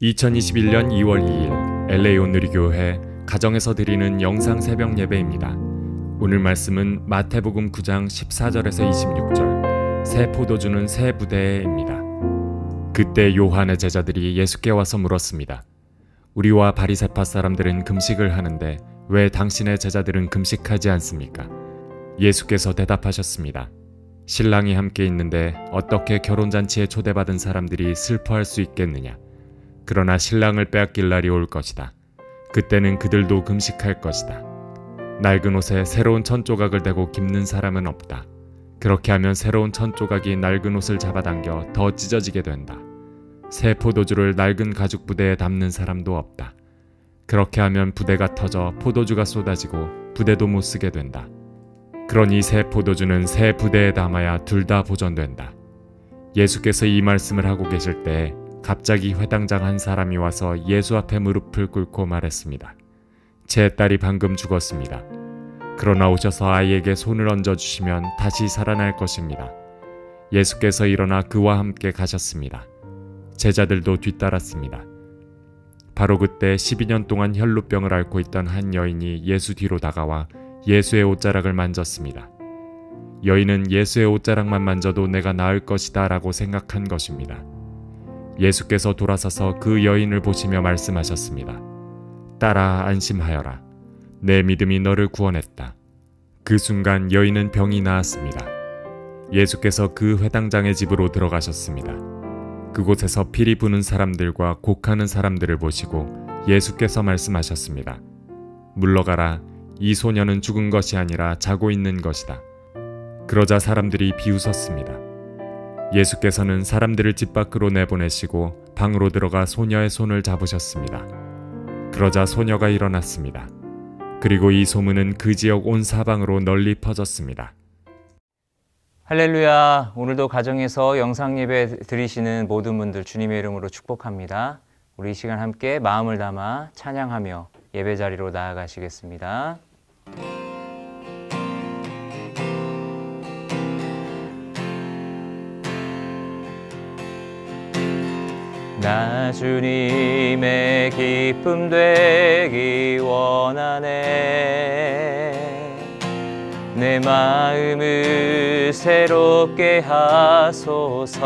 2021년 2월 2일 LA 온누리교회 가정에서 드리는 영상 새벽 예배입니다. 오늘 말씀은 마태복음 9장 14절에서 26절 새 포도주는 새 부대에입니다. 그때 요한의 제자들이 예수께 와서 물었습니다. 우리와 바리새파 사람들은 금식을 하는데 왜 당신의 제자들은 금식하지 않습니까? 예수께서 대답하셨습니다. 신랑이 함께 있는데 어떻게 결혼잔치에 초대받은 사람들이 슬퍼할 수 있겠느냐? 그러나 신랑을 빼앗길 날이 올 것이다. 그때는 그들도 금식할 것이다. 낡은 옷에 새로운 천조각을 대고 깁는 사람은 없다. 그렇게 하면 새로운 천조각이 낡은 옷을 잡아당겨 더 찢어지게 된다. 새 포도주를 낡은 가죽 부대에 담는 사람도 없다. 그렇게 하면 부대가 터져 포도주가 쏟아지고 부대도 못 쓰게 된다. 그러니 새 포도주는 새 부대에 담아야 둘 다 보존된다. 예수께서 이 말씀을 하고 계실 때 갑자기 회당장 한 사람이 와서 예수 앞에 무릎을 꿇고 말했습니다. 제 딸이 방금 죽었습니다. 그러나 오셔서 아이에게 손을 얹어주시면 다시 살아날 것입니다. 예수께서 일어나 그와 함께 가셨습니다. 제자들도 뒤따랐습니다. 바로 그때 12년 동안 혈루병을 앓고 있던 한 여인이 예수 뒤로 다가와 예수의 옷자락을 만졌습니다. 여인은 예수의 옷자락만 만져도 내가 나을 것이다 라고 생각한 것입니다. 예수께서 돌아서서 그 여인을 보시며 말씀하셨습니다. 딸아, 안심하여라. 내 믿음이 너를 구원했다. 그 순간 여인은 병이 나았습니다. 예수께서 그 회당장의 집으로 들어가셨습니다. 그곳에서 피리 부는 사람들과 곡하는 사람들을 보시고 예수께서 말씀하셨습니다. 물러가라. 이 소녀는 죽은 것이 아니라 자고 있는 것이다. 그러자 사람들이 비웃었습니다. 예수께서는 사람들을 집 밖으로 내보내시고 방으로 들어가 소녀의 손을 잡으셨습니다. 그러자 소녀가 일어났습니다. 그리고 이 소문은 그 지역 온 사방으로 널리 퍼졌습니다. 할렐루야. 오늘도 가정에서 영상 예배 드리시는 모든 분들 주님의 이름으로 축복합니다. 우리 이 시간 함께 마음을 담아 찬양하며 예배 자리로 나아가시겠습니다. 나 주님의 기쁨 되기 원하네. 내 마음을 새롭게 하소서.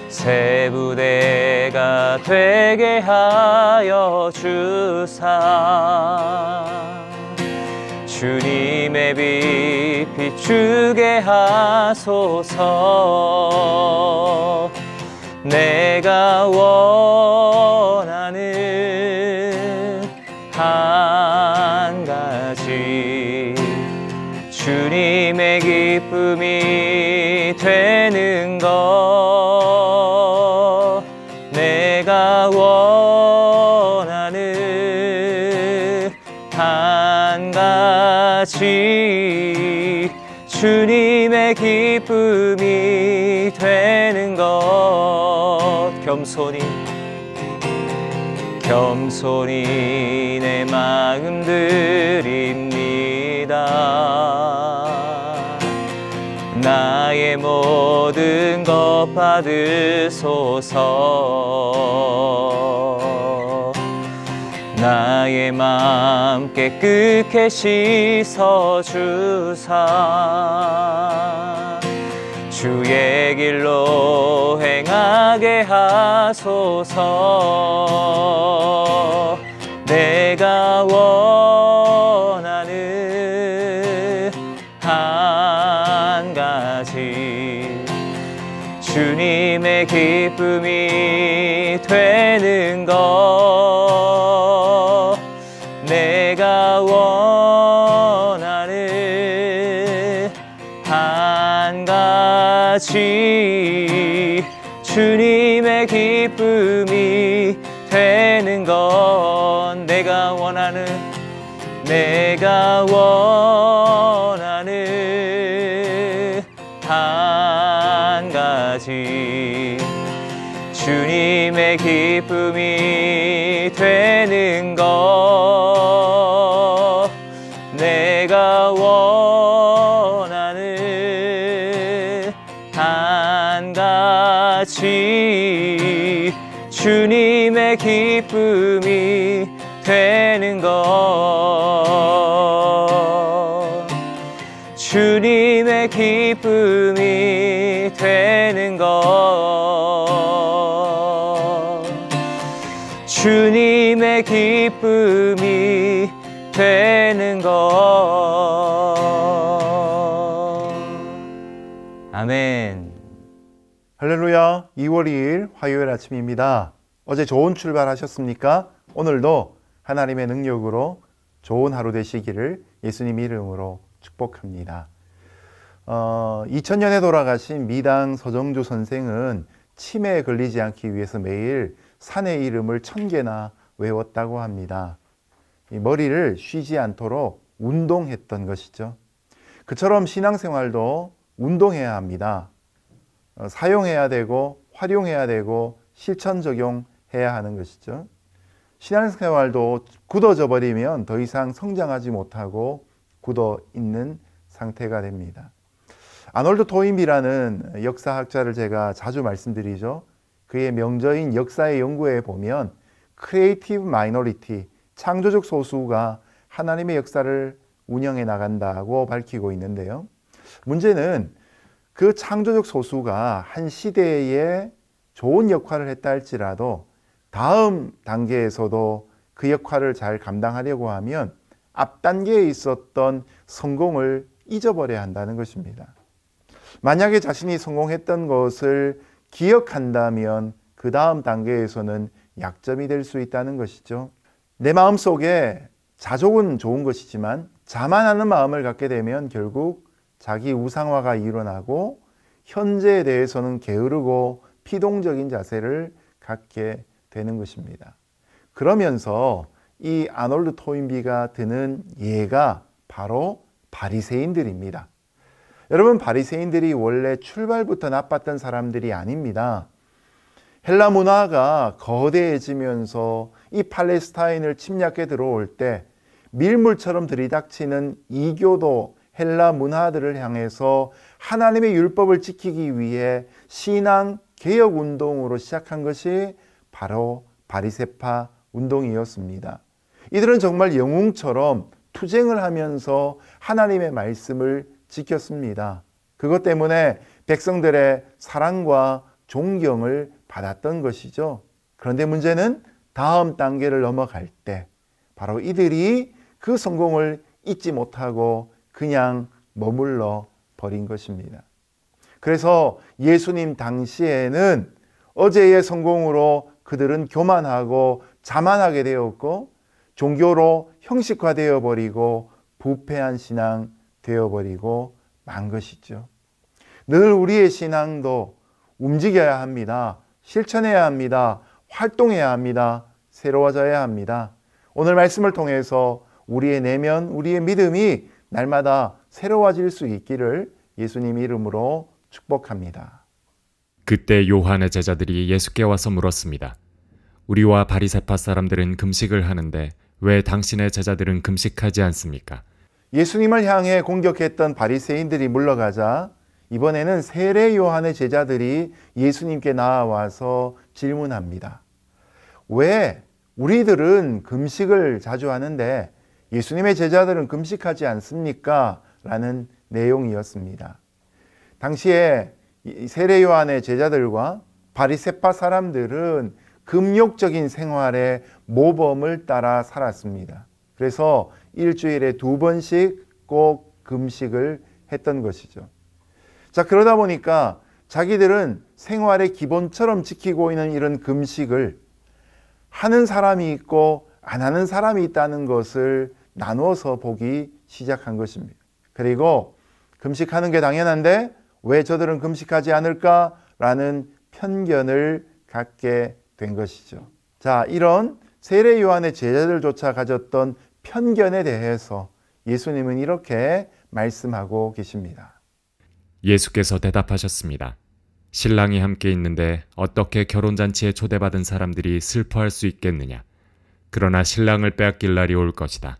새 부대가 되게 하여 주사. 주님의 빛 비추게 하소서. 내가 원하는 한 가지 주님의 기쁨이 되는 것. 내가 원하는 한 가지 주님의 기쁨이 되는 것. 겸손히 내 마음 드립니다. 나의 모든 것 받으소서. 나의 맘 깨끗게 씻어주사. 주의 길로 행하게 하소서. 내가 원하는 한 가지 주님의 기쁨이 되는 것. 내가 원하는 한 가지 주님의 기쁨이 되는 것. 내가 원하는 한 가지 주님의 기쁨이 되는 것. 내가 원하는 한 가지 같이 주님의 기쁨이 되는 것, 주님의 기쁨이 되는 것, 주님의 기쁨이 되는 것. 아멘. 할렐루야. 2월 2일 화요일 아침입니다. 어제 좋은 출발하셨습니까? 오늘도 하나님의 능력으로 좋은 하루 되시기를 예수님 이름으로 축복합니다. 2000년에 돌아가신 미당 서정주 선생은 치매에 걸리지 않기 위해서 매일 산의 이름을 1000개나 외웠다고 합니다. 이 머리를 쉬지 않도록 운동했던 것이죠. 그처럼 신앙생활도 운동해야 합니다. 사용해야 되고 활용해야 되고 실천 적용해야 하는 것이죠. 신앙생활도 굳어져 버리면 더 이상 성장하지 못하고 굳어 있는 상태가 됩니다. 아놀드 토인비라는 역사학자를 제가 자주 말씀드리죠. 그의 명저인 역사의 연구에 보면 크리에이티브 마이너리티, 창조적 소수가 하나님의 역사를 운영해 나간다고 밝히고 있는데요. 문제는 그 창조적 소수가 한 시대에 좋은 역할을 했다 할지라도 다음 단계에서도 그 역할을 잘 감당하려고 하면 앞 단계에 있었던 성공을 잊어버려야 한다는 것입니다. 만약에 자신이 성공했던 것을 기억한다면 그 다음 단계에서는 약점이 될 수 있다는 것이죠. 내 마음속에 자족은 좋은 것이지만 자만하는 마음을 갖게 되면 결국 자기 우상화가 일어나고 현재에 대해서는 게으르고 피동적인 자세를 갖게 되는 것입니다. 그러면서 이 아놀드 토인비가 드는 예가 바로 바리새인들입니다. 여러분, 바리새인들이 원래 출발부터 나빴던 사람들이 아닙니다. 헬라 문화가 거대해지면서 이 팔레스타인을 침략해 들어올 때 밀물처럼 들이닥치는 이교도 헬라 문화들을 향해서 하나님의 율법을 지키기 위해 신앙 개혁 운동으로 시작한 것이 바로 바리새파 운동이었습니다. 이들은 정말 영웅처럼 투쟁을 하면서 하나님의 말씀을 지켰습니다. 그것 때문에 백성들의 사랑과 존경을 받았던 것이죠. 그런데 문제는 다음 단계를 넘어갈 때 바로 이들이 그 성공을 잊지 못하고 그냥 머물러 버린 것입니다. 그래서 예수님 당시에는 어제의 성공으로 그들은 교만하고 자만하게 되었고 종교로 형식화되어 버리고 부패한 신앙 되어버리고 만 것이죠. 늘 우리의 신앙도 움직여야 합니다. 실천해야 합니다. 활동해야 합니다. 새로워져야 합니다. 오늘 말씀을 통해서 우리의 내면, 우리의 믿음이 날마다 새로워질 수 있기를 예수님 이름으로 축복합니다. 그때 요한의 제자들이 예수께 와서 물었습니다. 우리와 바리새파 사람들은 금식을 하는데 왜 당신의 제자들은 금식하지 않습니까? 예수님을 향해 공격했던 바리새인들이 물러가자 이번에는 세례 요한의 제자들이 예수님께 나와서 질문합니다. 왜 우리들은 금식을 자주 하는데 예수님의 제자들은 금식하지 않습니까? 라는 내용이었습니다. 당시에 세례 요한의 제자들과 바리새파 사람들은 금욕적인 생활의 모범을 따라 살았습니다. 그래서 일주일에 2번씩 꼭 금식을 했던 것이죠. 자, 그러다 보니까 자기들은 생활의 기본처럼 지키고 있는 이런 금식을 하는 사람이 있고 안 하는 사람이 있다는 것을 나누어서 보기 시작한 것입니다. 그리고 금식하는 게 당연한데 왜 저들은 금식하지 않을까라는 편견을 갖게 된 것이죠. 자, 이런 세례 요한의 제자들조차 가졌던 편견에 대해서 예수님은 이렇게 말씀하고 계십니다. 예수께서 대답하셨습니다. 신랑이 함께 있는데 어떻게 결혼잔치에 초대받은 사람들이 슬퍼할 수 있겠느냐. 그러나 신랑을 빼앗길 날이 올 것이다.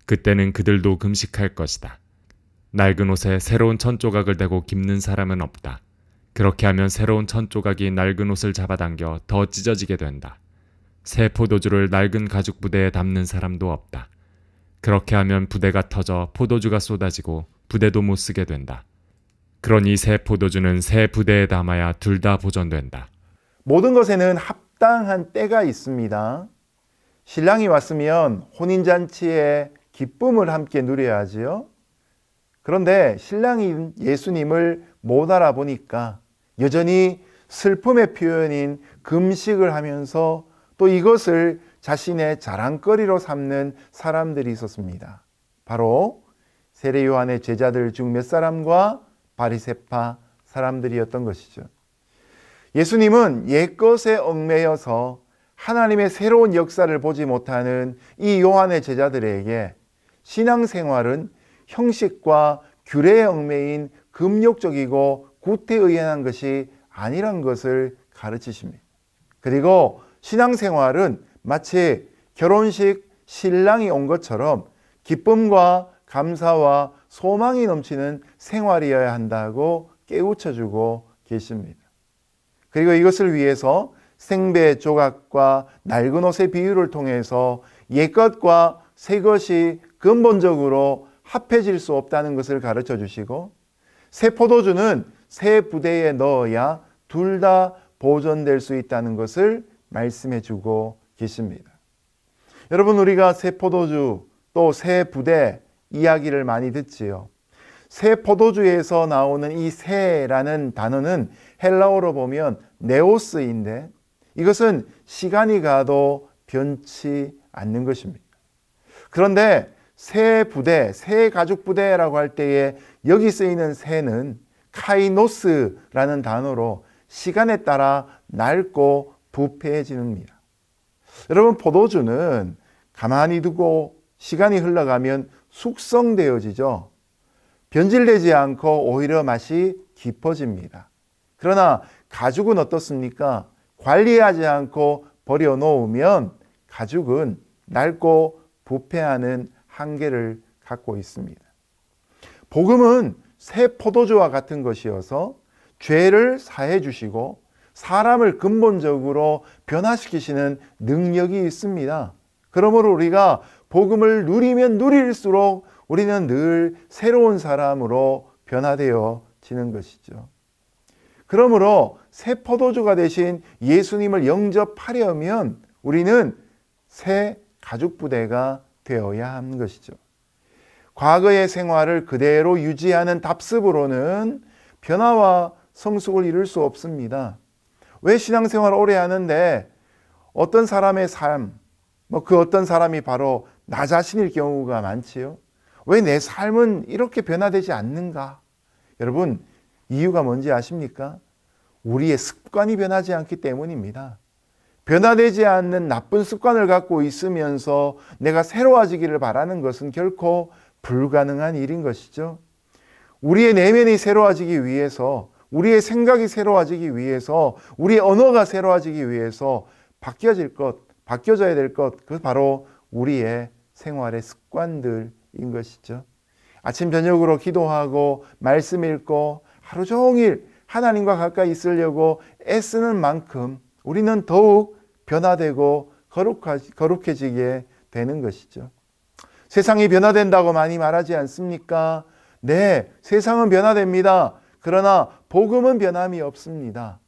그때는 그들도 금식할 것이다. 낡은 옷에 새로운 천조각을 대고 깁는 사람은 없다. 그렇게 하면 새로운 천 조각이 낡은 옷을 잡아당겨 더 찢어지게 된다. 새 포도주를 낡은 가죽 부대에 담는 사람도 없다. 그렇게 하면 부대가 터져 포도주가 쏟아지고 부대도 못 쓰게 된다. 그러니 새 포도주는 새 부대에 담아야 둘 다 보존된다. 모든 것에는 합당한 때가 있습니다. 신랑이 왔으면 혼인잔치에 기쁨을 함께 누려야지요. 그런데 신랑인 예수님을 못 알아보니까 여전히 슬픔의 표현인 금식을 하면서 또 이것을 자신의 자랑거리로 삼는 사람들이 있었습니다. 바로 세례 요한의 제자들 중 몇 사람과 바리새파 사람들이었던 것이죠. 예수님은 옛것에 얽매여서 하나님의 새로운 역사를 보지 못하는 이 요한의 제자들에게 신앙생활은 형식과 규례에 얽매인 금욕적이고 구태의연한 것이 아니란 것을 가르치십니다. 그리고 신앙생활은 마치 결혼식 신랑이 온 것처럼 기쁨과 감사와 소망이 넘치는 생활이어야 한다고 깨우쳐주고 계십니다. 그리고 이것을 위해서 생배 조각과 낡은 옷의 비유를 통해서 옛것과 새것이 근본적으로 합해질 수 없다는 것을 가르쳐 주시고 새 포도주는 새 부대에 넣어야 둘 다 보존될 수 있다는 것을 말씀해 주고 계십니다. 여러분, 우리가 새 포도주 또 새 부대 이야기를 많이 듣지요. 새 포도주에서 나오는 이 새라는 단어는 헬라어로 보면 네오스인데 이것은 시간이 가도 변치 않는 것입니다. 그런데 새 부대, 새 가죽 부대라고 할 때에 여기 쓰이는 새는 카이노스라는 단어로 시간에 따라 낡고 부패해지는니다. 여러분, 포도주는 가만히 두고 시간이 흘러가면 숙성되어지죠. 변질되지 않고 오히려 맛이 깊어집니다. 그러나 가죽은 어떻습니까? 관리하지 않고 버려놓으면 가죽은 낡고 부패하는 한계를 갖고 있습니다. 복음은 새 포도주와 같은 것이어서 죄를 사해 주시고 사람을 근본적으로 변화시키시는 능력이 있습니다. 그러므로 우리가 복음을 누리면 누릴수록 우리는 늘 새로운 사람으로 변화되어지는 것이죠. 그러므로 새 포도주가 되신 예수님을 영접하려면 우리는 새 가죽 부대가 되어야 하는 것이죠. 과거의 생활을 그대로 유지하는 답습으로는 변화와 성숙을 이룰 수 없습니다. 왜 신앙생활을 오래 하는데 어떤 사람의 삶, 그 어떤 사람이 바로 나 자신일 경우가 많지요. 왜 내 삶은 이렇게 변화되지 않는가? 여러분, 이유가 뭔지 아십니까? 우리의 습관이 변하지 않기 때문입니다. 변화되지 않는 나쁜 습관을 갖고 있으면서 내가 새로워지기를 바라는 것은 결코 불가능한 일인 것이죠. 우리의 내면이 새로워지기 위해서, 우리의 생각이 새로워지기 위해서, 우리의 언어가 새로워지기 위해서 바뀌어져야 될 것, 그 바로 우리의 생활의 습관들인 것이죠. 아침 저녁으로 기도하고 말씀 읽고 하루 종일 하나님과 가까이 있으려고 애쓰는 만큼 우리는 더욱 변화되고 거룩해지게 되는 것이죠. 세상이 변화된다고 많이 말하지 않습니까? 네, 세상은 변화됩니다. 그러나 복음은 변함이 없습니다.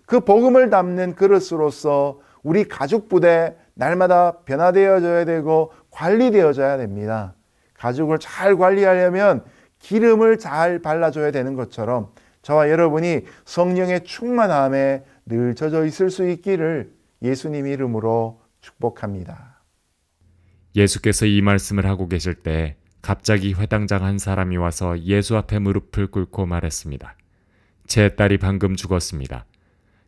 그 복음을 담는 그릇으로서 우리 가죽 부대 날마다 변화되어져야 되고 관리되어져야 됩니다. 가죽을 잘 관리하려면 기름을 잘 발라줘야 되는 것처럼 저와 여러분이 성령의 충만함에 늘 젖어 있을 수 있기를 예수님 이름으로 축복합니다. 예수께서 이 말씀을 하고 계실 때 갑자기 회당장 한 사람이 와서 예수 앞에 무릎을 꿇고 말했습니다. 제 딸이 방금 죽었습니다.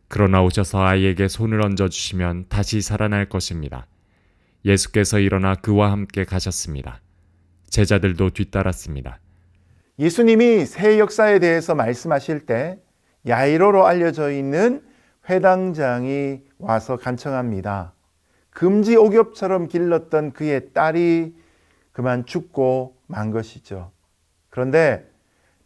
그러나 오셔서 아이에게 손을 얹어주시면 다시 살아날 것입니다. 예수께서 일어나 그와 함께 가셨습니다. 제자들도 뒤따랐습니다. 예수님이 새 역사에 대해서 말씀하실 때 야이로로 알려져 있는 회당장이 와서 간청합니다. 금지 옥엽처럼 길렀던 그의 딸이 그만 죽고 만 것이죠. 그런데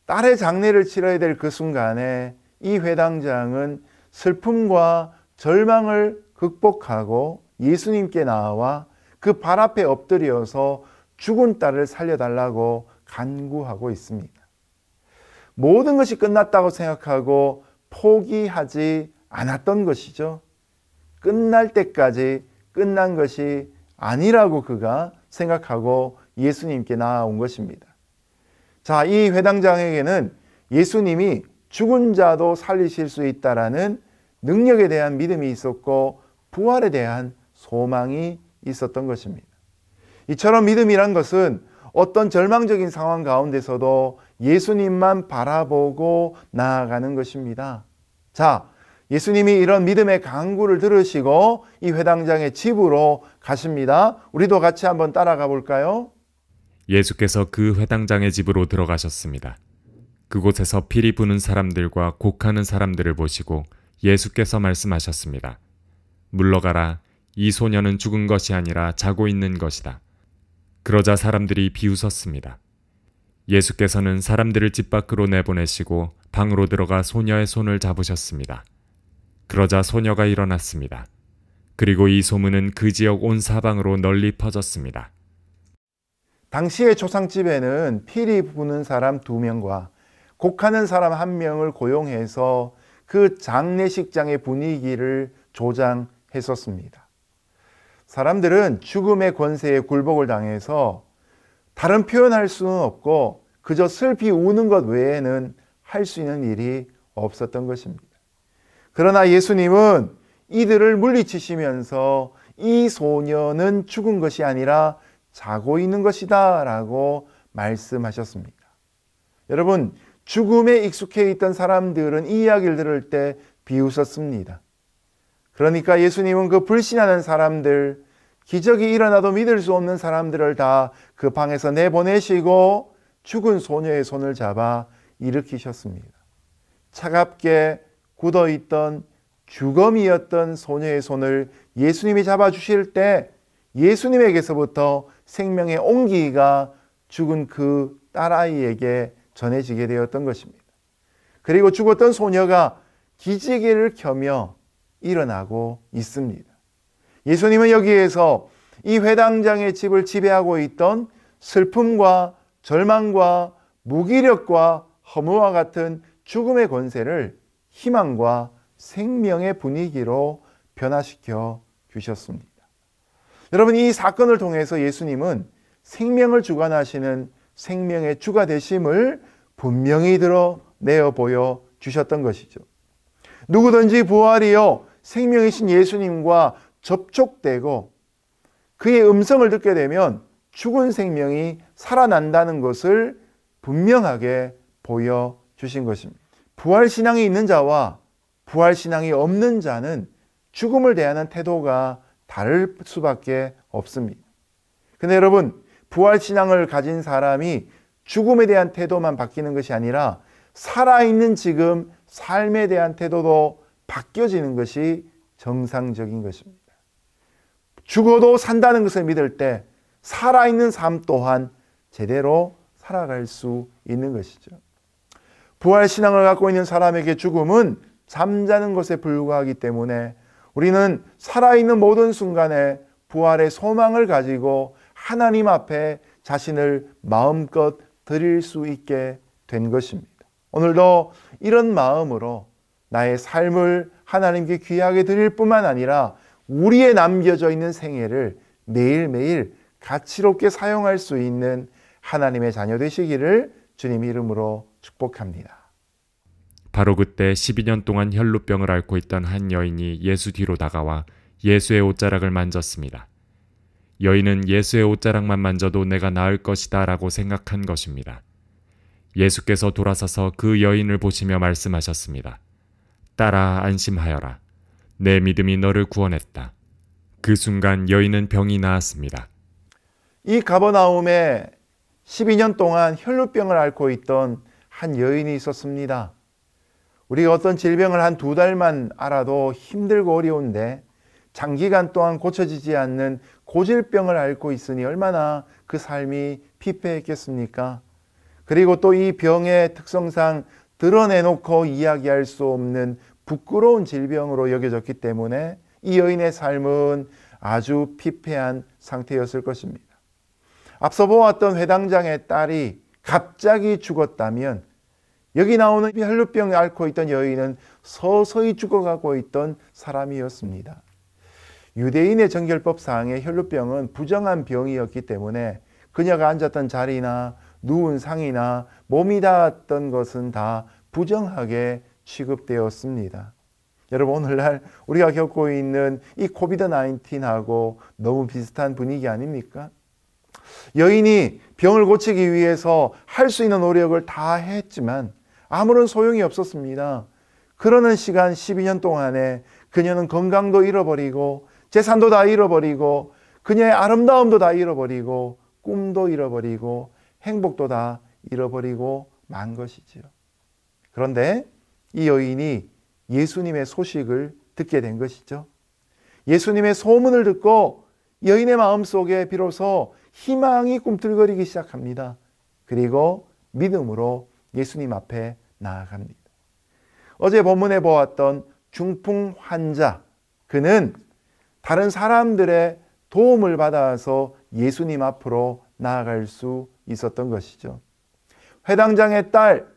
딸의 장례를 치러야 될 그 순간에 이 회당장은 슬픔과 절망을 극복하고 예수님께 나와 그 발 앞에 엎드려서 죽은 딸을 살려달라고 간구하고 있습니다. 모든 것이 끝났다고 생각하고 포기하지 않았던 것이죠. 끝날 때까지 끝난 것이 아니라고 그가 생각하고 예수님께 나아온 것입니다. 자, 이 회당장에게는 예수님이 죽은 자도 살리실 수 있다라는 능력에 대한 믿음이 있었고 부활에 대한 소망이 있었던 것입니다. 이처럼 믿음이란 것은 어떤 절망적인 상황 가운데서도 예수님만 바라보고 나아가는 것입니다. 자, 예수님이 이런 믿음의 강구를 들으시고 이 회당장의 집으로 가십니다. 우리도 같이 한번 따라가 볼까요? 예수께서 그 회당장의 집으로 들어가셨습니다. 그곳에서 피리 부는 사람들과 곡하는 사람들을 보시고 예수께서 말씀하셨습니다. 물러가라. 이 소녀는 죽은 것이 아니라 자고 있는 것이다. 그러자 사람들이 비웃었습니다. 예수께서는 사람들을 집 밖으로 내보내시고 방으로 들어가 소녀의 손을 잡으셨습니다. 그러자 소녀가 일어났습니다. 그리고 이 소문은 그 지역 온 사방으로 널리 퍼졌습니다. 당시의 초상집에는 피리 부는 사람 2명과 곡하는 사람 1명을 고용해서 그 장례식장의 분위기를 조장했었습니다. 사람들은 죽음의 권세에 굴복을 당해서 다른 표현할 수는 없고 그저 슬피 우는 것 외에는 할 수 있는 일이 없었던 것입니다. 그러나 예수님은 이들을 물리치시면서 이 소녀는 죽은 것이 아니라 자고 있는 것이다 라고 말씀하셨습니다. 여러분, 죽음에 익숙해 있던 사람들은 이 이야기를 들을 때 비웃었습니다. 그러니까 예수님은 그 불신하는 사람들, 기적이 일어나도 믿을 수 없는 사람들을 다 그 방에서 내보내시고 죽은 소녀의 손을 잡아 일으키셨습니다. 차갑게 굳어있던 주검이었던 소녀의 손을 예수님이 잡아주실 때 예수님에게서부터 생명의 온기가 죽은 그 딸아이에게 전해지게 되었던 것입니다. 그리고 죽었던 소녀가 기지개를 켜며 일어나고 있습니다. 예수님은 여기에서 이 회당장의 집을 지배하고 있던 슬픔과 절망과 무기력과 허무와 같은 죽음의 권세를 희망과 생명의 분위기로 변화시켜 주셨습니다. 여러분, 이 사건을 통해서 예수님은 생명을 주관하시는 생명의 주가 되심을 분명히 드러내어 보여 주셨던 것이죠. 누구든지 부활이요 생명이신 예수님과 접촉되고 그의 음성을 듣게 되면 죽은 생명이 살아난다는 것을 분명하게 보여주신 것입니다. 부활신앙이 있는 자와 부활신앙이 없는 자는 죽음을 대하는 태도가 다를 수밖에 없습니다. 근데 여러분, 부활신앙을 가진 사람이 죽음에 대한 태도만 바뀌는 것이 아니라 살아있는 지금 삶에 대한 태도도 바뀌어지는 것이 정상적인 것입니다. 죽어도 산다는 것을 믿을 때 살아있는 삶 또한 제대로 살아갈 수 있는 것이죠. 부활신앙을 갖고 있는 사람에게 죽음은 잠자는 것에 불과하기 때문에 우리는 살아있는 모든 순간에 부활의 소망을 가지고 하나님 앞에 자신을 마음껏 드릴 수 있게 된 것입니다. 오늘도 이런 마음으로 나의 삶을 하나님께 귀하게 드릴 뿐만 아니라 우리의 남겨져 있는 생애를 매일매일 가치롭게 사용할 수 있는 하나님의 자녀 되시기를 주님 이름으로 축복합니다. 바로 그때 12년 동안 혈루병을 앓고 있던 한 여인이 예수 뒤로 다가와 예수의 옷자락을 만졌습니다. 여인은 예수의 옷자락만 만져도 내가 나을 것이다 라고 생각한 것입니다. 예수께서 돌아서서 그 여인을 보시며 말씀하셨습니다. 딸아, 안심하여라. 내 믿음이 너를 구원했다. 그 순간 여인은 병이 나았습니다. 이 가버나움에 12년 동안 혈루병을 앓고 있던 한 여인이 있었습니다. 우리가 어떤 질병을 한 2달만 앓아도 힘들고 어려운데 장기간 동안 고쳐지지 않는 고질병을 앓고 있으니 얼마나 그 삶이 피폐했겠습니까? 그리고 또 이 병의 특성상 드러내놓고 이야기할 수 없는 부끄러운 질병으로 여겨졌기 때문에 이 여인의 삶은 아주 피폐한 상태였을 것입니다. 앞서 보았던 회당장의 딸이 갑자기 죽었다면 여기 나오는 혈루병을 앓고 있던 여인은 서서히 죽어가고 있던 사람이었습니다. 유대인의 정결법상의 혈루병은 부정한 병이었기 때문에 그녀가 앉았던 자리나 누운 상이나 몸이 닿았던 것은 다 부정하게 취급되었습니다. 여러분, 오늘날 우리가 겪고 있는 이 코비드-19하고 너무 비슷한 분위기 아닙니까? 여인이 병을 고치기 위해서 할 수 있는 노력을 다 했지만 아무런 소용이 없었습니다. 그러는 시간 12년 동안에 그녀는 건강도 잃어버리고 재산도 다 잃어버리고 그녀의 아름다움도 다 잃어버리고 꿈도 잃어버리고 행복도 다 잃어버리고 만 것이지요. 그런데 이 여인이 예수님의 소식을 듣게 된 것이죠. 예수님의 소문을 듣고 여인의 마음속에 비로소 희망이 꿈틀거리기 시작합니다. 그리고 믿음으로 예수님 앞에 나아갑니다. 어제 본문에 보았던 중풍 환자, 그는 다른 사람들의 도움을 받아서 예수님 앞으로 나아갈 수 있었던 것이죠. 회당장의 딸,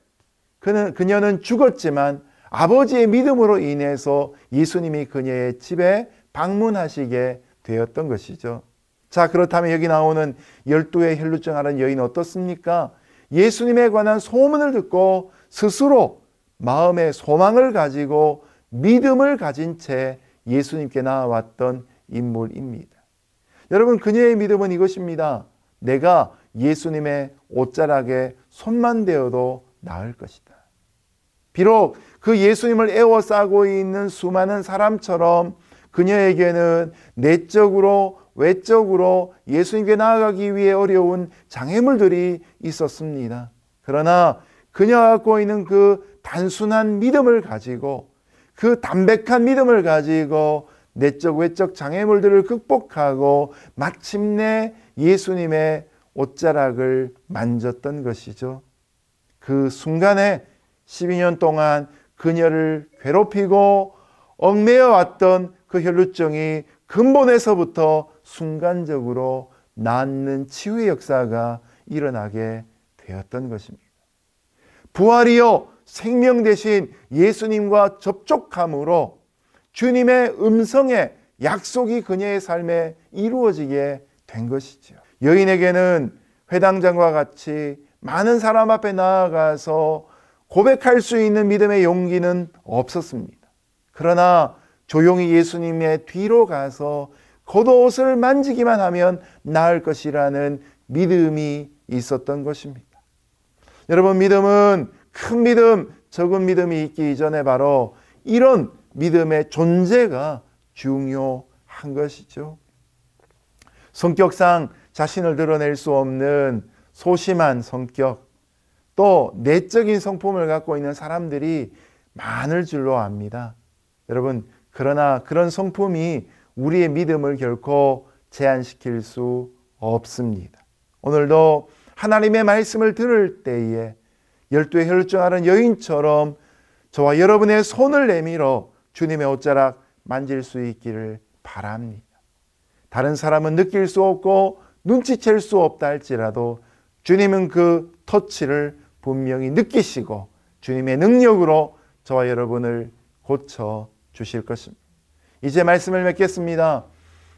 그녀는 죽었지만 아버지의 믿음으로 인해서 예수님이 그녀의 집에 방문하시게 되었던 것이죠. 자, 그렇다면 여기 나오는 12의 혈루증 앓은 여인은 어떻습니까? 예수님에 관한 소문을 듣고 스스로 마음의 소망을 가지고 믿음을 가진 채 예수님께 나아왔던 인물입니다. 여러분, 그녀의 믿음은 이것입니다. 내가 예수님의 옷자락에 손만 대어도 나을 것이다. 비록 그 예수님을 에워싸고 있는 수많은 사람처럼 그녀에게는 내적으로 외적으로 예수님께 나아가기 위해 어려운 장애물들이 있었습니다. 그러나 그녀가 갖고 있는 그 단순한 믿음을 가지고 그 담백한 믿음을 가지고 내적 외적 장애물들을 극복하고 마침내 예수님의 옷자락을 만졌던 것이죠. 그 순간에 12년 동안 그녀를 괴롭히고 얽매여 왔던 그 혈루증이 근본에서부터 순간적으로 낫는 치유의 역사가 일어나게 되었던 것입니다. 부활이요 생명 대신 예수님과 접촉함으로 주님의 음성의 약속이 그녀의 삶에 이루어지게 된 것이죠. 여인에게는 회당장과 같이 많은 사람 앞에 나아가서 고백할 수 있는 믿음의 용기는 없었습니다. 그러나 조용히 예수님의 뒤로 가서 겉옷을 만지기만 하면 나을 것이라는 믿음이 있었던 것입니다. 여러분, 믿음은 큰 믿음, 적은 믿음이 있기 이전에 바로 이런 믿음의 존재가 중요한 것이죠. 성격상 자신을 드러낼 수 없는 소심한 성격, 또 내적인 성품을 갖고 있는 사람들이 많을 줄로 압니다. 여러분, 그러나 그런 성품이 우리의 믿음을 결코 제한시킬 수 없습니다. 오늘도 하나님의 말씀을 들을 때에 12의 혈루증 앓은 여인처럼 저와 여러분의 손을 내밀어 주님의 옷자락 만질 수 있기를 바랍니다. 다른 사람은 느낄 수 없고 눈치챌 수 없다 할지라도 주님은 그 터치를 분명히 느끼시고 주님의 능력으로 저와 여러분을 고쳐 주실 것입니다. 이제 말씀을 맺겠습니다.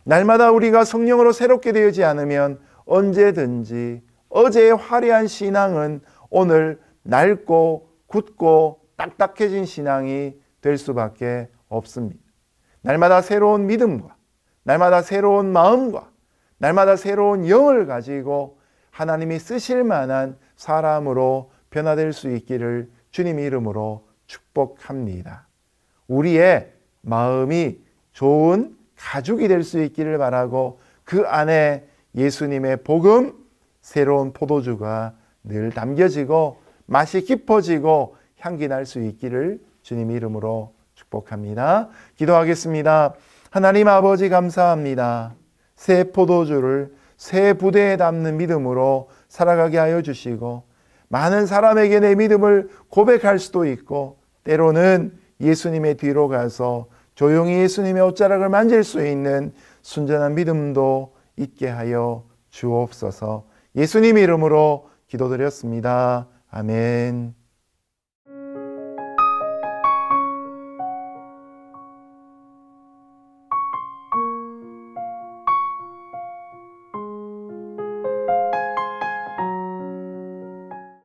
날마다 우리가 성령으로 새롭게 되지 않으면 언제든지 어제의 화려한 신앙은 오늘 낡고 굳고 딱딱해진 신앙이 될 수밖에 없습니다. 날마다 새로운 믿음과 날마다 새로운 마음과 날마다 새로운 영을 가지고 하나님이 쓰실 만한 사람으로 변화될 수 있기를 주님의 이름으로 축복합니다. 우리의 마음이 좋은 가죽이 될 수 있기를 바라고 그 안에 예수님의 복음, 새로운 포도주가 늘 담겨지고 맛이 깊어지고 향기 날 수 있기를 주님의 이름으로 축복합니다. 기도하겠습니다. 하나님 아버지 감사합니다. 새 포도주를 새 부대에 담는 믿음으로 살아가게 하여 주시고 많은 사람에게 내 믿음을 고백할 수도 있고, 때로는 예수님의 뒤로 가서 조용히 예수님의 옷자락을 만질 수 있는 순전한 믿음도 있게 하여 주옵소서. 예수님 이름으로 기도드렸습니다. 아멘.